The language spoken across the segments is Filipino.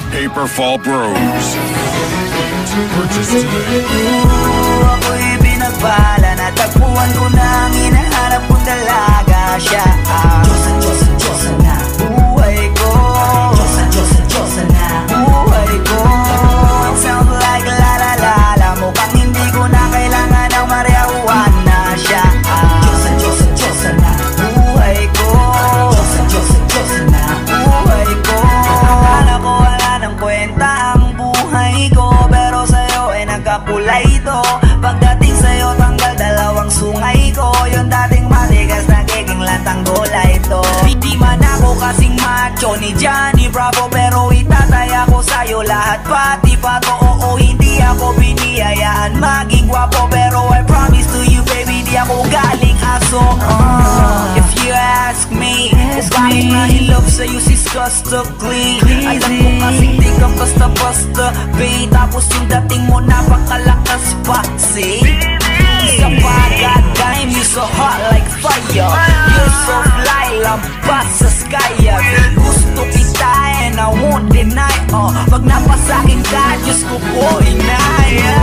Paperfall Bros. Purchase today. Ako'y binagbala, natagpuan ko na ang hinahanap kong dalaga. Siya ang Diyosa na buhay ko. Diyosa na buhay ko. It sounds like la la la la. Mukhang hindi ko na kailangan ng marijuana. Siya ang Diyosa na buhay ko. Diyosa na buhay ko. Akala ko wala ng kwenta ang buhay ko, pero sa'yo ay nagkakulay ito. Pagdating sa'yo tanggal dalawang sungay ko. Yung dating matigas nagiging lantang gulay ito. Di man ako kasing macho ni Johnny Bravo, pero itataya ko sa'yo lahat pati pato. Oo, hindi ako biniyayaan maging gwapo, pero I promise to you baby, di ako galing aso. If you ask me, bakit mahilap sa'yo si Scusta Clean? Alam ko kasing di ka basta-basta, babe. Tapos yung dating mo napakalakas pa, see? Isa pa, goddamn, you so hot like fire. You're so fly, lampas sa sky. Gusto kita and I won't deny. Pag napasakin ka, Diyos ko po inaya.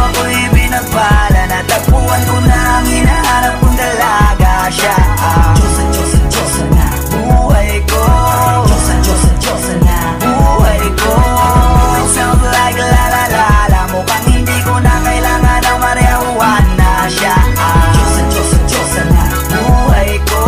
Ako'y binagbala, natagpuan ko na ang hinahanap kong dalaga. Siya ang Diyosa na buhay ko. Diyosa na buhay ko. It sounds like la la la la. Mukhang hindi ko na kailangan ng marijuana. Siya ang Diyosa na buhay ko.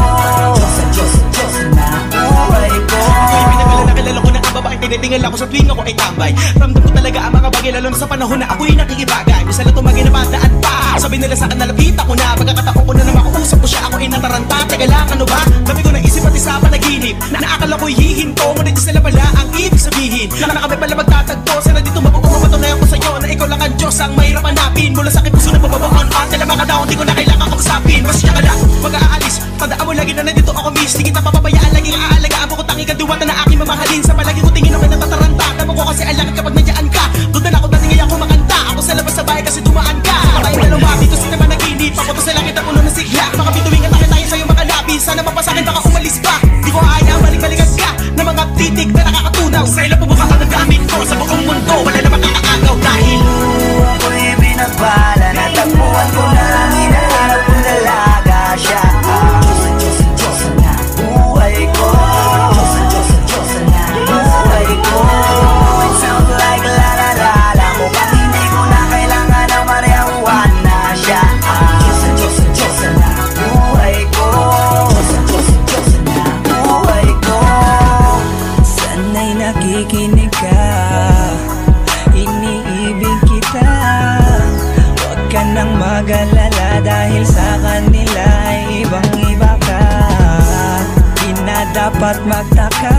Diyosa na buhay ko. Ako'y pinagala na kilala ko na ang babae, tinitingala ko sa tuwing ako ay tambay. Ramdam ko talaga ang mga bagay, lalo na sa panahon na ako'y nakikibagay. Bisa na tumagay na bandaan pa. Sabi nila sa akin, nalapita ko na. Pagkakataon ko na na makausap ko siya, ako ay nataranta. Teka lang, ano ba? Dami ko naisip pati sa panaginip na naakala ko'y hihinto, ngunit sila pala ang ibig sabihin. Na kami pala magtatagpo. Sana dito mapapatunayan ko sa'yo na ikaw lang ang Diyos ang mahirap hanapin. Mula sa aking puso na pababaon pa. Tila mga taon, di ko na kailangan kausapin. Basta siya ka lang, mag-aalis. Tandaan mo lagi na nandito ako, miss. Di kita papabayaan, laging aalagaan mo ko. Tangi ka diwata na aking mamahalin. Sa palagi ko tingin ako natataranta. Damo ko kasi alangan kapag nandiyan ka. Doon na ako dati ngayon ako makanta. Ako sa labas sa bahay kasi dumaan ka. Tayo na lumaki, ito sila managinip. Papunta sa langit ang ulo ng sigla. Mga bituwing at tayo sa'yo makalabi. Sana mapasakin baka umalis pa. Di ko kaya balik-balikan ka na mga titik na nakakatunaw. Sa ilang pubuka ka ng gamit ko. Sa buong mundo wala na makakaagaw dahil ako'y binagbala, natagpuan ko na ang hinahanap kong dalaga. Siya ang Diyosa na buhay ko. Diyosa na buhay ko. It sounds like la la la la. Mukhang hindi ko na kailangan ng marijuana. Siya ang Diyosa na buhay ko. Diyosa na buhay ko. Sana'y nakikinig ka, iniibig kita. Huwag ka nang mag-alala dahil sa kanila ay ibang iba ka. Di na dapat magtaka